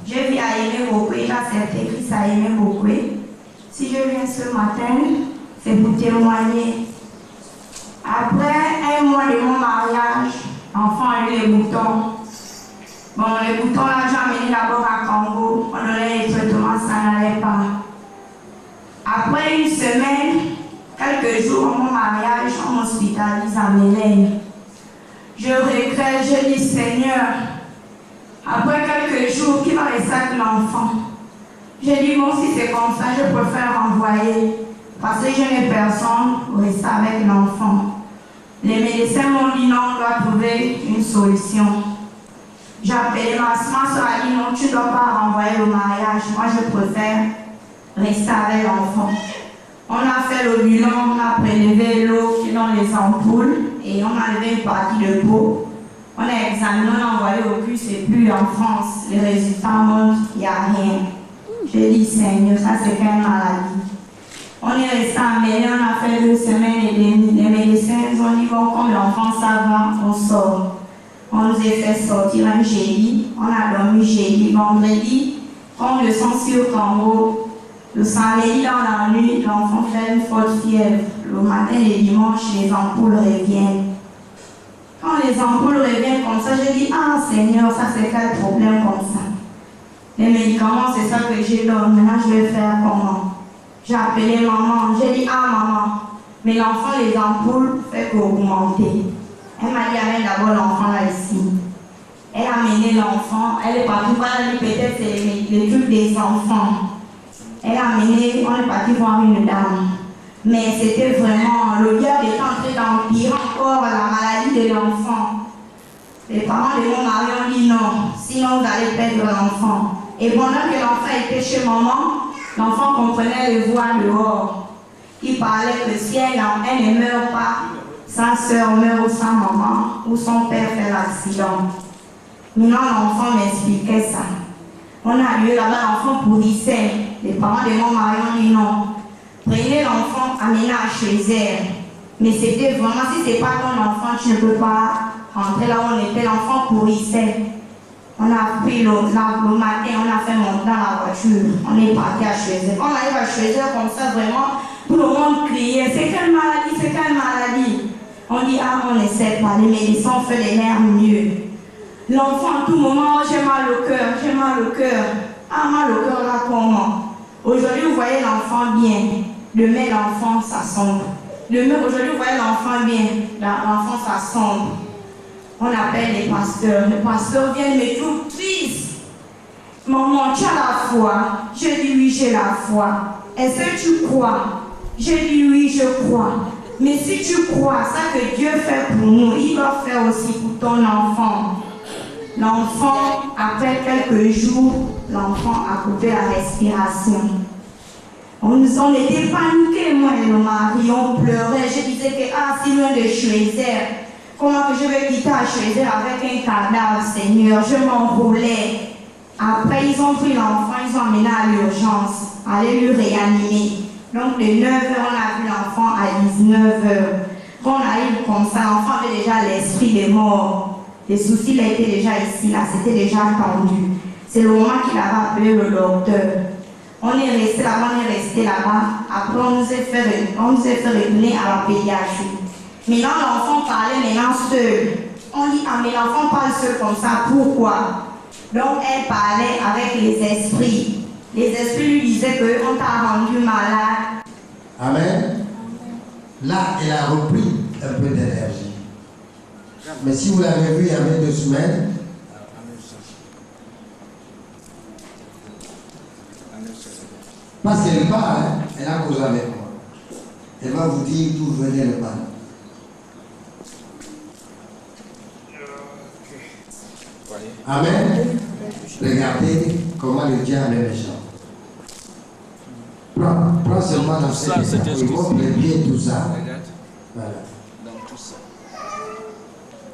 Je vis à Yémé-Bokwe, j'accepte Christ à Yémé-Bokwe. Si je viens ce matin, c'est pour témoigner. Après 1 mois de mon mariage, l'enfant a eu les boutons. Bon, les boutons là, j'ai amené d'abord à Congo. On donnait les traitements, ça n'allait pas. Après une semaine, quelques jours, mon mariage, on m'hospitalise à Mélène. Je regrette pleurais, je dis Seigneur, après quelques jours, qui va rester avec l'enfant? J'ai dit, bon, si c'est comme ça, je préfère envoyer. Parce que je n'ai personne pour rester avec l'enfant. Les médecins m'ont dit non, on doit trouver une solution. J'ai appelé ma soeur, a dit non, tu ne dois pas renvoyer au mariage. Moi, je préfère rester avec l'enfant. On a fait le bilan, on a prélevé l'eau qui est dans les ampoules et on a enlevé une partie de peau. On a examiné, on a envoyé au CUS et puis en France, les résultats montrent qu'il n'y a rien. J'ai dit Seigneur, ça c'est quelle maladie. On est resté à Mélé, on a fait 2 semaines et demie. Les médecins ont dit bon, comme l'enfant ça va, on sort. On nous a fait sortir un jeudi, on a dormi jeudi, vendredi, quand le sang sur Congo, le samedi dans la nuit, l'enfant fait une forte fièvre. Le matin et dimanche, les ampoules reviennent. Quand les ampoules reviennent comme ça, je dis ah Seigneur, ça c'est quel problème comme ça. Les médicaments, c'est ça que j'ai donné. Maintenant, je vais faire comment? J'ai appelé maman. J'ai dit, ah maman, mais l'enfant, les ampoules, fait qu'augmenter. Elle m'a dit, amène d'abord l'enfant là ici. Elle a amené l'enfant. Elle est partie voir, elle dit, peut-être c'est les trucs des enfants. Elle a amené, on est parti voir une dame. Mais c'était vraiment, le diable est en train d'empirer encore la maladie de l'enfant. Les parents de mon mari ont dit non, sinon vous allez perdre l'enfant. Et pendant que l'enfant était chez maman, l'enfant comprenait les voix dehors. Il parlait que si elle ne meurt pas, sa soeur meurt ou sa maman, ou son père fait l'accident. Maintenant, l'enfant m'expliquait ça. On a lieu là-bas, l'enfant pourrissait. Les parents de mon mari ont dit non. Prenez l'enfant, amenez à chez elle. Mais c'était vraiment, si ce n'est pas ton enfant, tu ne peux pas rentrer là où on était, l'enfant pourrissait. On a pris le matin, on a fait monter dans la voiture. On est parti à Choiseul. On arrive à Choiseul comme ça, vraiment, tout le monde criait. C'est quelle maladie, c'est quelle maladie? On dit, ah, on ne sait pas. Les médecins ont fait des nerfs mieux. L'enfant, à tout moment, j'ai mal au cœur, j'ai mal au cœur. Ah, mal au cœur, là, comment? Aujourd'hui, vous voyez l'enfant bien. Demain, l'enfant, ça sombre. Aujourd'hui, vous voyez l'enfant bien. L'enfant, ça sombre. On appelle les pasteurs. Les pasteurs viennent me trouver triste. Maman, tu as la foi. Je dis oui, j'ai la foi. Est-ce que tu crois? Je dis oui, je crois. Mais si tu crois, ça que Dieu fait pour nous, il va faire aussi pour ton enfant. L'enfant, après quelques jours, l'enfant a coupé la respiration. On était paniqués, moi et le mari, on pleurait. Je disais que, ah, si loin de Choiseul, comment que je vais quitter à Choiseul avec un cadavre, Seigneur? Je m'enroulais. Après, ils ont pris l'enfant, ils ont emmené à l'urgence, aller lui réanimer. Donc, de 9h, on a vu l'enfant à 19h. Quand on arrive comme ça, l'enfant avait déjà l'esprit de mort. Les soucis, il était déjà ici, là, c'était déjà tendu. C'est le moment qu'il avait appelé le docteur. On est resté là-bas, Après, on nous a fait retourner à la pédiatrie. Maintenant, l'enfant parlait maintenant seul. On dit, ah, mais l'enfant parle seul comme ça, pourquoi? Donc, elle parlait avec les esprits. Les esprits lui disaient qu'on t'a rendu malade. Amen. Là, elle a repris un peu d'énergie. Mais si vous l'avez vu il y avait 2 semaines, parce qu'elle parle, elle a causé avec moi. Elle va vous dire d'où venait le mal. Amen. Regardez comment le diable est méchant. Prends seulement dans cette état. Il montre les pieds, tout ça. Voilà. Donc tout ça.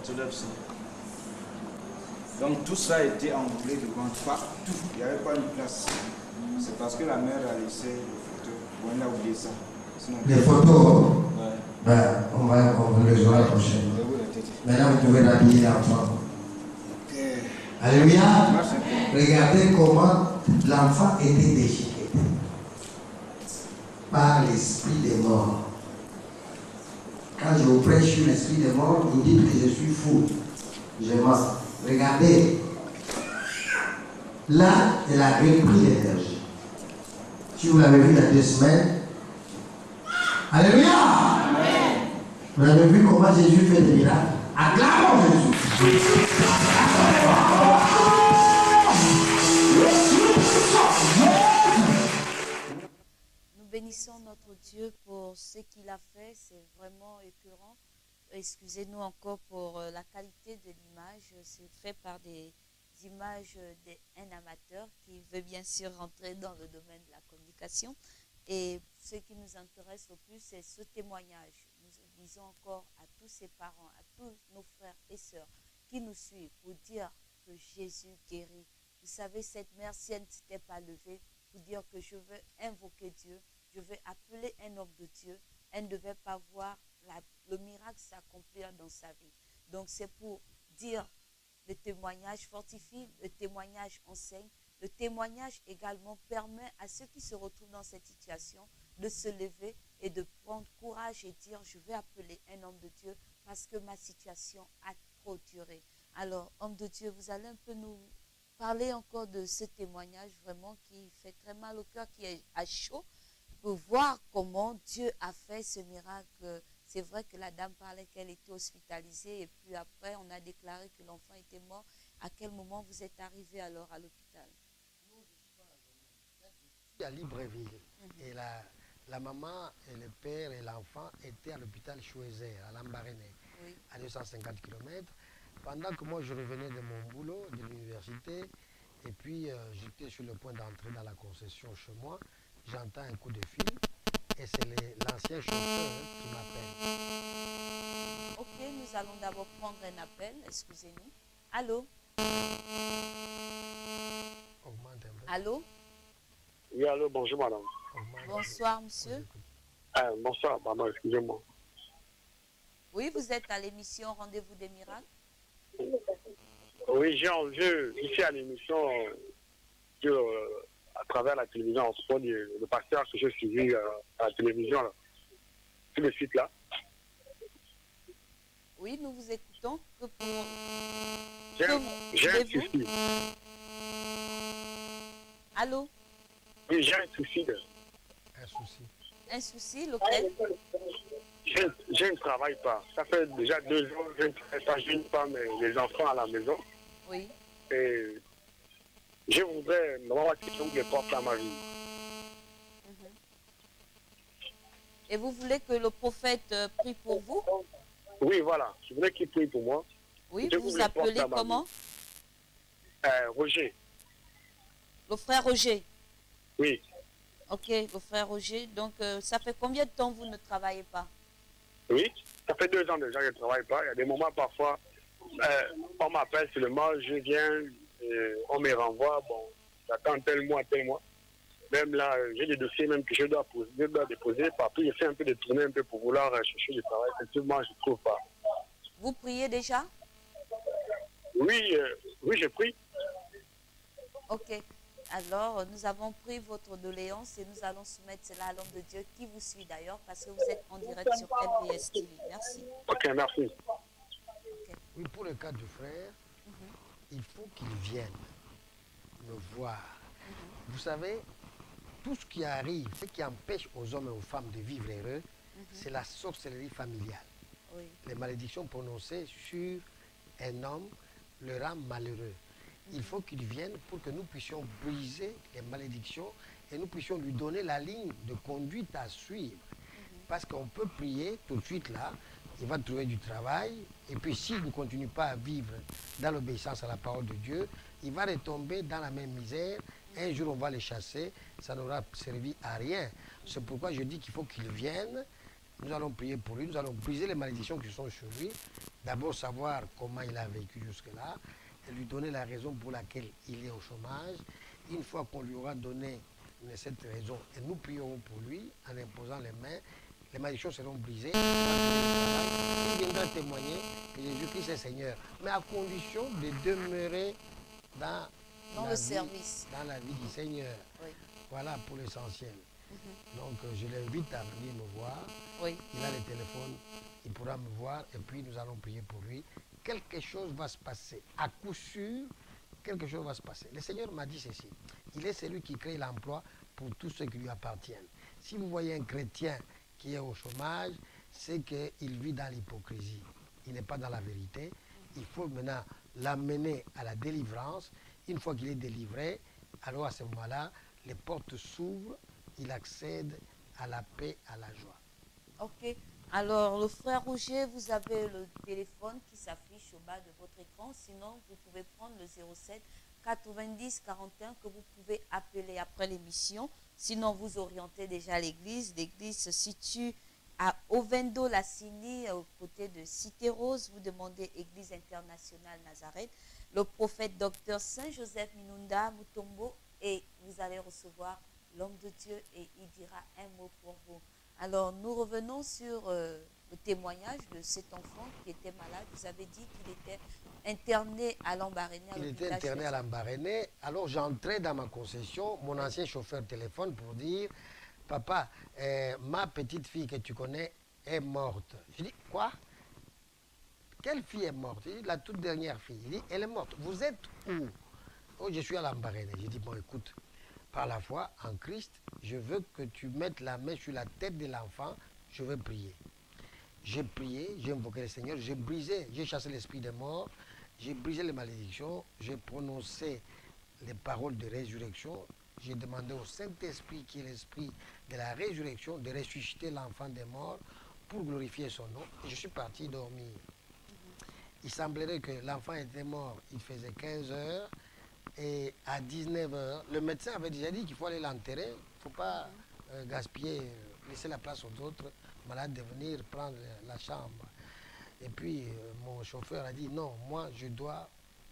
Tu lèves ça. Donc tout ça a été enroulé devant partout. Il n'y avait pas une place. C'est parce que la mère a laissé les photos. On a oublié ça. Sinon, les photos, ouais. Ben, on va les aura prochainement. Maintenant, vous pouvez l'habiller l'enfant. Alléluia. Regardez comment l'enfant était déchiqueté par l'esprit des morts. Quand je vous prêche sur l'esprit des morts, vous dites que je suis fou. Je mens. Regardez. Là, elle a repris l'énergie. Si vous l'avez vu il y a 2 semaines. Alléluia. Amen. Vous avez vu comment Jésus fait des miracles. Acclamons Jésus. Nous bénissons notre Dieu pour ce qu'il a fait. C'est vraiment écœurant. Excusez-nous encore pour la qualité de l'image. C'est fait par des images d'un amateur qui veut bien sûr rentrer dans le domaine de la communication. Et ce qui nous intéresse le plus, c'est ce témoignage. Nous disons encore à tous ces parents, à tous nos frères et sœurs qui nous suivent pour dire que Jésus guérit. Vous savez, cette mère, si elle ne s'était pas levée pour dire que je veux invoquer Dieu, je veux appeler un homme de Dieu, elle ne devait pas voir le miracle s'accomplir dans sa vie. Donc c'est pour dire, le témoignage fortifie, le témoignage enseigne, le témoignage également permet à ceux qui se retrouvent dans cette situation de se lever et de prendre courage et dire je vais appeler un homme de Dieu parce que ma situation a trop duré. Alors, homme de Dieu, vous allez un peu nous parler encore de ce témoignage vraiment qui fait très mal au cœur, qui est à chaud, pour voir comment Dieu a fait ce miracle. C'est vrai que la dame parlait qu'elle était hospitalisée et puis après on a déclaré que l'enfant était mort. À quel moment vous êtes arrivé alors à l'hôpital? À Libreville. Et la maman et le père et l'enfant étaient à l'hôpital Chouézé, à Lambaréné, Oui. à 250 km. Pendant que moi je revenais de mon boulot, de l'université, et puis j'étais sur le point d'entrer dans la concession chez moi, j'entends un coup de fil et c'est l'ancien chauffeur qui m'appelle. Ok, nous allons d'abord prendre un appel, excusez-nous. Allô? Augmente un peu. Allô? Oui, allô, bonjour madame. Augmente. Bonsoir monsieur. Bonsoir, pardon, excusez-moi. Oui, vous êtes à l'émission Rendez-vous des miracles. Oui, je suis à l'émission à travers la télévision, en ce moment, le pasteur que j'ai suivi à la télévision, là, tout de suite là. Oui, nous vous écoutons. J'ai un voulez-vous? souci. Allô? Oui, j'ai un souci. Un souci. Un souci, lequel? Je ne travaille pas. Ça fait déjà 2 ans que je ne travaille pas. Je n'ai pas les enfants à la maison. Oui. Et je voudrais avoir quelque chose de propre à ma vie. Et vous voulez que le prophète prie pour vous? Oui, voilà. Je voudrais qu'il prie pour moi. Oui, Je vous voulais appelez porter à ma comment? Roger. Le frère Roger. Oui. Ok, le frère Roger. Donc, ça fait combien de temps que vous ne travaillez pas? Oui, ça fait 2 ans déjà que je ne travaille pas. Il y a des moments parfois, on m'appelle seulement, je viens, on me renvoie, bon, j'attends tel mois. Même là, j'ai des dossiers même que je dois déposer. Partout, j'essaie un peu de tourner un peu pour vouloir chercher du travail. Effectivement, je ne trouve pas. Vous priez déjà? Oui, je prie. Ok. Alors, nous avons pris votre doléance et nous allons soumettre cela à l'homme de Dieu qui vous suit d'ailleurs parce que vous êtes en direct sur LBS TV. Merci. Ok, merci. Oui, pour le cas du frère, il faut qu'il vienne me voir. Vous savez, tout ce qui arrive, ce qui empêche aux hommes et aux femmes de vivre heureux, c'est la sorcellerie familiale. Oui. Les malédictions prononcées sur un homme le rend malheureux. Il faut qu'il vienne pour que nous puissions briser les malédictions et nous puissions lui donner la ligne de conduite à suivre. Parce qu'on peut prier tout de suite là, il va trouver du travail, et puis s'il ne continue pas à vivre dans l'obéissance à la parole de Dieu, il va retomber dans la même misère. Un jour on va le chasser, ça n'aura servi à rien. C'est pourquoi je dis qu'il faut qu'il vienne. Nous allons prier pour lui, nous allons briser les malédictions qui sont sur lui. D'abord savoir comment il a vécu jusque-là, et lui donner la raison pour laquelle il est au chômage. Une fois qu'on lui aura donné cette raison, et nous prierons pour lui en imposant les mains, les malédictions seront brisées. Il viendra témoigner que Jésus-Christ est Seigneur, mais à condition de demeurer dans le service, dans la vie du Seigneur. Oui. Voilà pour l'essentiel. Donc je l'invite à venir me voir. Oui. Il a le téléphone, il pourra me voir et puis nous allons prier pour lui. Quelque chose va se passer. À coup sûr, quelque chose va se passer. Le Seigneur m'a dit ceci. Il est celui qui crée l'emploi pour tous ceux qui lui appartiennent. Si vous voyez un chrétien qui est au chômage, c'est qu'il vit dans l'hypocrisie. il n'est pas dans la vérité. Il faut maintenant l'amener à la délivrance. Une fois qu'il est délivré, alors à ce moment-là, les portes s'ouvrent, il accède à la paix, à la joie. Ok. Alors, le frère Roger, vous avez le téléphone qui s'affiche au bas de votre écran. Sinon, vous pouvez prendre le 07 90 41 que vous pouvez appeler après l'émission. Sinon, vous orientez déjà l'église. L'église se situe à Ovendo-Lassini, aux côtés de Cité Rose. Vous demandez Église internationale Nazareth. Le prophète docteur Saint-Joseph Minunda Mutombo, et vous allez recevoir l'homme de Dieu et il dira un mot pour vous. Alors, nous revenons sur le témoignage de cet enfant qui était malade. Vous avez dit qu'il était interné à Lambaréné. Il était interné à Lambaréné. Alors, j'entrais dans ma concession. Mon ancien chauffeur téléphone pour dire, papa, ma petite fille que tu connais est morte. Je dis, quoi? Quelle fille est morte? Il dit, la toute dernière fille. Il dit, elle est morte. Vous êtes où? Oh, je suis à Lambaréné. J'ai dit, bon, écoute, par la foi en Christ, je veux que tu mettes la main sur la tête de l'enfant, je veux prier. J'ai prié, j'ai invoqué le Seigneur, j'ai brisé, j'ai chassé l'esprit des morts, j'ai brisé les malédictions, j'ai prononcé les paroles de résurrection, j'ai demandé au Saint-Esprit, qui est l'esprit de la résurrection, de ressusciter l'enfant des morts pour glorifier son nom. Et je suis parti dormir. Il semblerait que l'enfant était mort, il faisait 15 heures, et à 19 heures, le médecin avait déjà dit qu'il faut aller l'enterrer, il ne faut pas gaspiller, laisser la place aux autres malades de venir prendre la chambre. Et puis mon chauffeur a dit non, moi je dois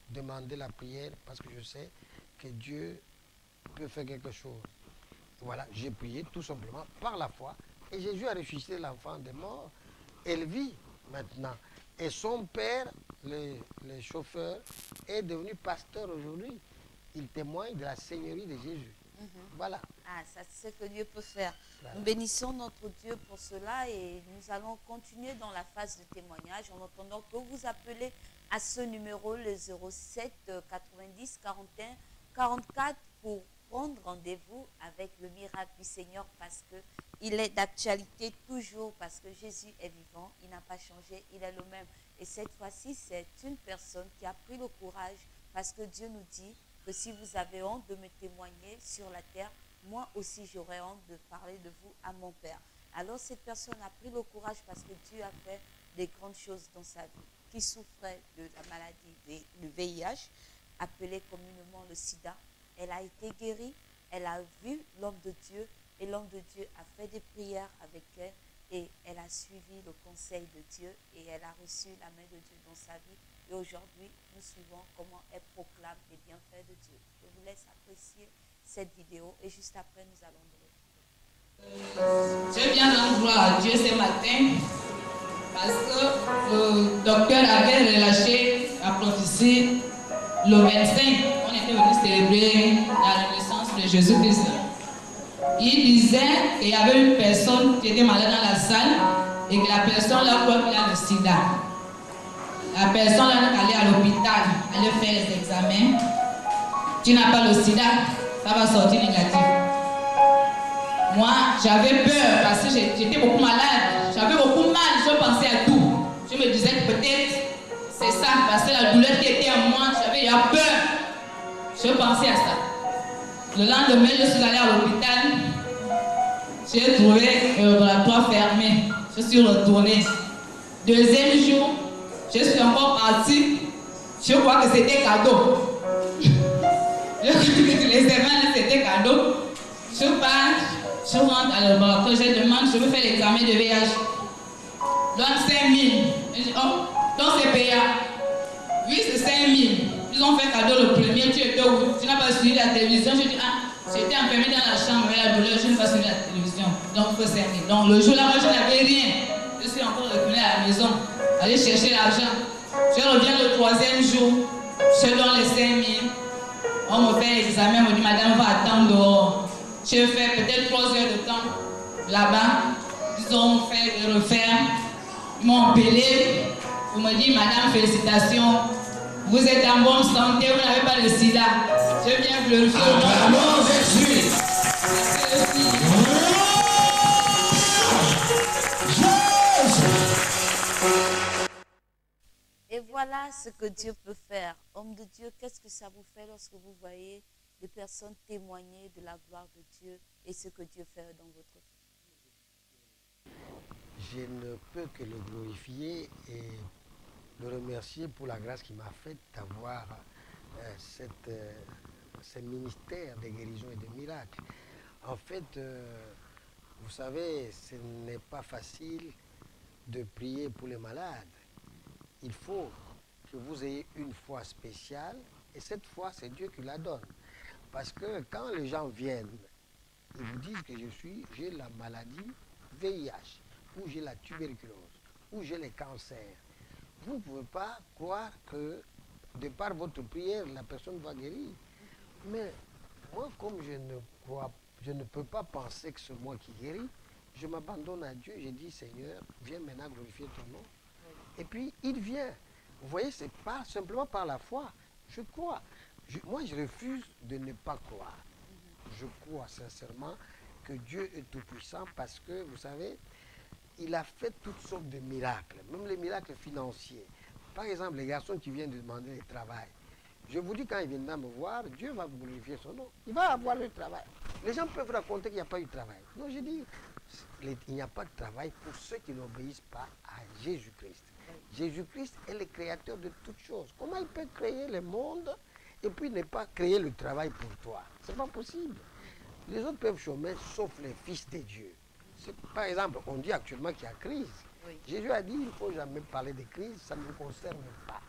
demander la prière parce que je sais que Dieu peut faire quelque chose. Voilà, j'ai prié tout simplement par la foi et Jésus a ressuscité l'enfant des morts. Elle vit maintenant. Et son père, le chauffeur, est devenu pasteur aujourd'hui. Il témoigne de la Seigneurie de Jésus. Voilà. Ah, ça c'est ce que Dieu peut faire. Voilà. Nous bénissons notre Dieu pour cela et nous allons continuer dans la phase de témoignage en attendant que vous appelez à ce numéro, le 07 90 41 44, pour prendre rendez-vous avec le miracle du Seigneur parce qu'il est d'actualité toujours, parce que Jésus est vivant, il n'a pas changé, il est le même. Et cette fois-ci, c'est une personne qui a pris le courage parce que Dieu nous dit que si vous avez honte de me témoigner sur la terre, moi aussi j'aurai honte de parler de vous à mon Père. Alors cette personne a pris le courage parce que Dieu a fait des grandes choses dans sa vie, qui souffrait de la maladie du VIH, appelée communément le sida. Elle a été guérie, elle a vu l'homme de Dieu et l'homme de Dieu a fait des prières avec elle et elle a suivi le conseil de Dieu et elle a reçu la main de Dieu dans sa vie. Et aujourd'hui, nous suivons comment elle proclame les bienfaits de Dieu. Je vous laisse apprécier cette vidéo et juste après, nous allons nous retrouver. Je viens rendre gloire à Dieu ce matin parce que le docteur avait relâché la prophétie le 25. On était venu célébrer la naissance de Jésus-Christ. Il disait qu'il y avait une personne qui était malade dans la salle et que la personne là croit qu'il a le sida. La personne là est allée à l'hôpital, allait faire les examens. Tu n'as pas le sida, ça va sortir négatif. Moi, j'avais peur parce que j'étais beaucoup malade. J'avais beaucoup mal, je pensais à tout. Je me disais que peut-être c'est ça, parce que la douleur qui était en moi, j'avais peur. Je pensais à ça. Le lendemain, je suis allée à l'hôpital. J'ai trouvé le laboratoire fermé. Je suis retournée. Deuxième jour, je suis encore partie. Je crois que c'était cadeau. Je crois que les examens, c'était cadeau. Je pars, je rentre à le laboratoire, je demande, je veux faire l'examen de VIH. Donc 5 000. Je dis, oh, donc c'est payant. Oui, c'est 5 000. Ils ont fait cadeau le premier, tu étais où? Tu n'as pas suivi la télévision. Je dis, ah, j'étais enfermée dans la chambre avec la douleur, je n'ai pas suivi la télévision. Donc il faut 5 000. Donc le jour-là, moi, je n'avais rien. Je suis encore retournée à la maison, aller chercher l'argent. Je reviens le 3e jour, je donne les 5 000. On me fait l'examen, on me dit, madame, on va attendre dehors. Je fais peut-être 3 heures de temps là-bas. Ils ont fait et refaire. Ils m'ont appelé. Ils m'ont dit, madame, félicitations. Vous êtes en bonne santé, vous n'avez pas de sida. Je viens glorifier le nom de Jésus. voilà ce que Dieu peut faire. Homme de Dieu, qu'est-ce que ça vous fait lorsque vous voyez des personnes témoigner de la gloire de Dieu et ce que Dieu fait dans votre vie? Je ne peux que le glorifier et le remercier pour la grâce qu'il m'a faite d'avoir ce ministère de guérison et de miracles. En fait, vous savez, ce n'est pas facile de prier pour les malades. Il faut que vous ayez une foi spéciale et cette foi, c'est Dieu qui la donne. Parce que quand les gens viennent, ils vous disent que j'ai la maladie VIH, ou j'ai la tuberculose, ou j'ai les cancers. Vous ne pouvez pas croire que de par votre prière, la personne va guérir. Mais moi, comme je ne peux pas penser que c'est moi qui guéris, je m'abandonne à Dieu, je dis Seigneur, viens maintenant glorifier ton nom. Et puis il vient. Vous voyez, c'est pas simplement par la foi. Je crois. Moi, je refuse de ne pas croire. Je crois sincèrement que Dieu est tout-puissant parce que, vous savez, il a fait toutes sortes de miracles, même les miracles financiers. Par exemple, les garçons qui viennent de demander le travail. Je vous dis, quand ils viennent me voir, Dieu va glorifier son nom. Il va avoir le travail. Les gens peuvent raconter qu'il n'y a pas eu de travail. Non, je dis, il n'y a pas de travail pour ceux qui n'obéissent pas à Jésus-Christ. Jésus-Christ est le créateur de toutes choses. Comment il peut créer le monde et puis ne pas créer le travail pour toi? Ce n'est pas possible. Les autres peuvent chômer, sauf les fils de Dieu. Par exemple, on dit actuellement qu'il y a crise. Oui. Jésus a dit qu'il ne faut jamais parler de crise, ça ne nous concerne pas.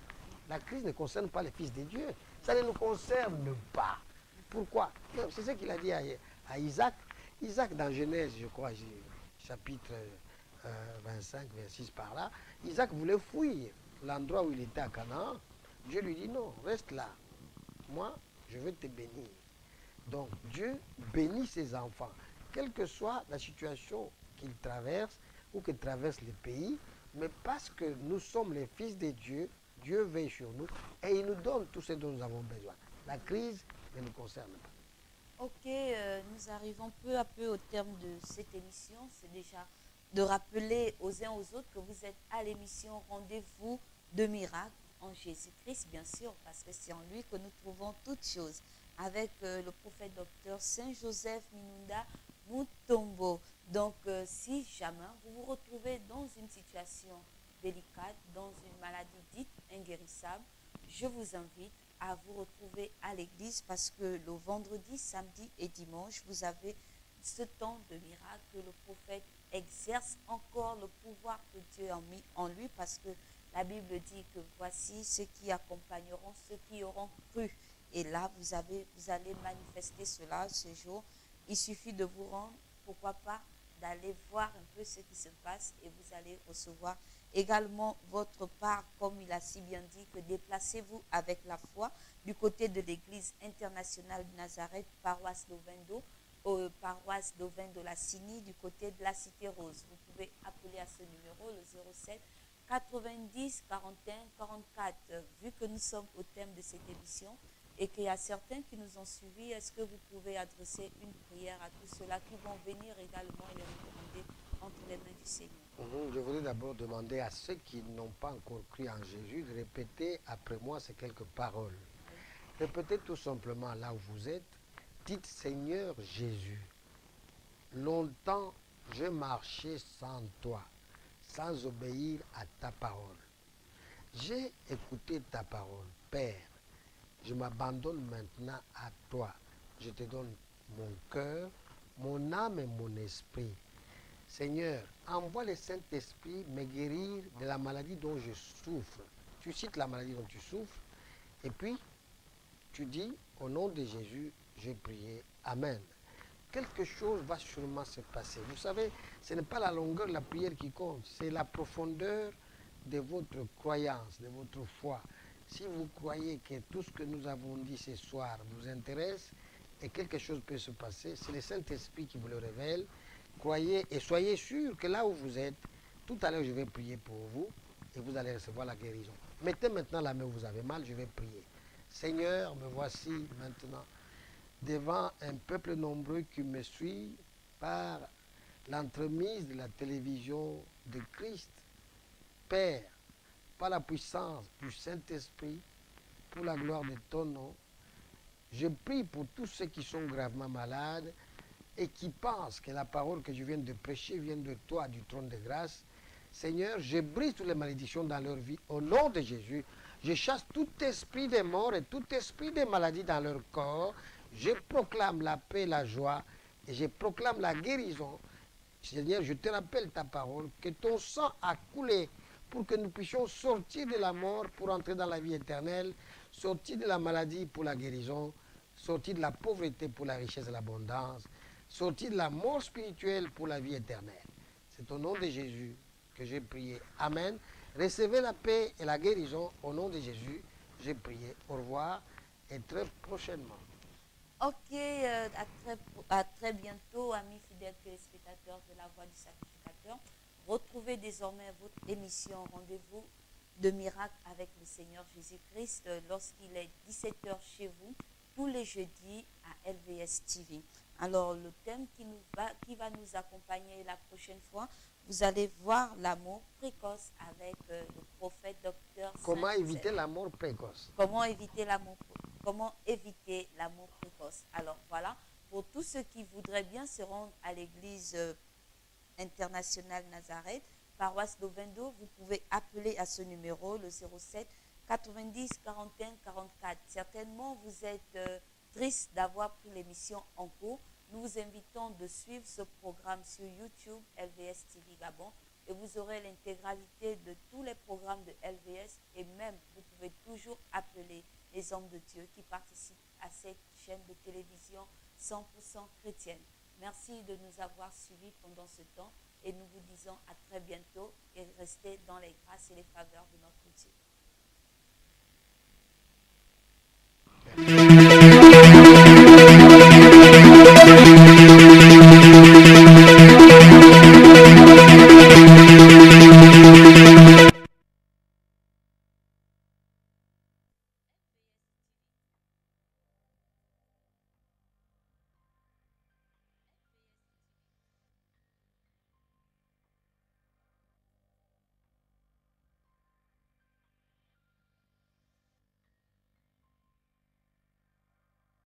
La crise ne concerne pas les fils de Dieu. Ça ne nous concerne pas. Pourquoi? C'est ce qu'il a dit à Isaac. Isaac, dans Genèse, je crois, chapitre 25, 26 par là, Isaac voulait fuir l'endroit où il était à Canaan. Dieu lui dit non, reste là. Moi, je vais te bénir. Donc Dieu bénit ses enfants, quelle que soit la situation qu'ils traversent ou que traversent les pays, mais parce que nous sommes les fils de Dieu, Dieu veille sur nous et il nous donne tout ce dont nous avons besoin. La crise ne nous concerne pas. Ok, nous arrivons peu à peu au terme de cette émission. C'est déjà de rappeler aux uns aux autres que vous êtes à l'émission Rendez-vous de miracles en Jésus-Christ, bien sûr, parce que c'est en lui que nous trouvons toutes choses, avec le prophète docteur Saint-Joseph Minunda Mutombo. Donc, si jamais vous vous retrouvez dans une situation délicate, dans une maladie dite inguérissable, je vous invite à vous retrouver à l'église parce que le vendredi, samedi et dimanche, vous avez ce temps de miracle que le prophète exerce encore le pouvoir que Dieu a mis en lui parce que la Bible dit que voici ceux qui accompagneront ceux qui auront cru. Et là, vous allez manifester cela ce jour. Il suffit de vous rendre, pourquoi pas, d'aller voir un peu ce qui se passe et vous allez recevoir également votre part, comme il a si bien dit, que déplacez-vous avec la foi du côté de l'église internationale de Nazareth, paroisse d'Ovendo, paroisse d'Ovendo la Cini, du côté de la Cité Rose. Vous pouvez appeler à ce numéro, le 07 90 41 44. Vu que nous sommes au thème de cette émission et qu'il y a certains qui nous ont suivis, est-ce que vous pouvez adresser une prière à tous ceux-là qui vont venir également et les recommander entre les mains du Seigneur? Je voudrais d'abord demander à ceux qui n'ont pas encore cru en Jésus de répéter après moi ces quelques paroles. Répétez tout simplement là où vous êtes. Dites Seigneur Jésus, longtemps je marchais sans toi, sans obéir à ta parole. J'ai écouté ta parole, Père. Je m'abandonne maintenant à toi. Je te donne mon cœur, mon âme et mon esprit. Seigneur, envoie le Saint-Esprit me guérir de la maladie dont je souffre. Tu cites la maladie dont tu souffres et puis tu dis, au nom de Jésus, j'ai prié. Amen. Quelque chose va sûrement se passer. Vous savez, ce n'est pas la longueur de la prière qui compte, c'est la profondeur de votre croyance, de votre foi. Si vous croyez que tout ce que nous avons dit ce soir vous intéresse et quelque chose peut se passer, c'est le Saint-Esprit qui vous le révèle. Croyez et soyez sûr que là où vous êtes, tout à l'heure je vais prier pour vous et vous allez recevoir la guérison. Mettez maintenant la main où vous avez mal, je vais prier. Seigneur, me voici maintenant devant un peuple nombreux qui me suit par l'entremise de la télévision de Christ. Père, par la puissance du Saint-Esprit, pour la gloire de ton nom. Je prie pour tous ceux qui sont gravement malades et qui pensent que la parole que je viens de prêcher vient de toi, du trône de grâce. Seigneur, je brise toutes les malédictions dans leur vie. Au nom de Jésus, je chasse tout esprit de mort et tout esprit de maladie dans leur corps. Je proclame la paix, la joie et je proclame la guérison. Seigneur, je te rappelle ta parole, que ton sang a coulé pour que nous puissions sortir de la mort pour entrer dans la vie éternelle, sortir de la maladie pour la guérison, sortir de la pauvreté pour la richesse et l'abondance, sortir de la mort spirituelle pour la vie éternelle. C'est au nom de Jésus que j'ai prié. Amen. Recevez la paix et la guérison au nom de Jésus. J'ai prié. Au revoir et très prochainement. Ok, à très bientôt, amis fidèles téléspectateurs de la Voix du Sacrificateur. Retrouvez désormais votre émission Rendez-vous de miracle avec le Seigneur Jésus-Christ lorsqu'il est 17h chez vous, tous les jeudis à LVS TV. Alors, le thème qui va nous accompagner la prochaine fois, vous allez voir l'amour précoce avec le prophète docteur Comment éviter l'amour précoce? Comment éviter l'amour précoce? Alors voilà, pour tous ceux qui voudraient bien se rendre à l'église internationale Nazareth, paroisse d'Ovendo, vous pouvez appeler à ce numéro, le 07 90 41 44. Certainement, vous êtes triste d'avoir pris l'émission en cours. Nous vous invitons de suivre ce programme sur YouTube, LVS TV Gabon, et vous aurez l'intégralité de tous les programmes de LVS, et même, vous pouvez toujours appeler les hommes de Dieu qui participent à cette chaîne de télévision 100% chrétienne. Merci de nous avoir suivis pendant ce temps, et nous vous disons à très bientôt, et restez dans les grâces et les faveurs de notre Dieu.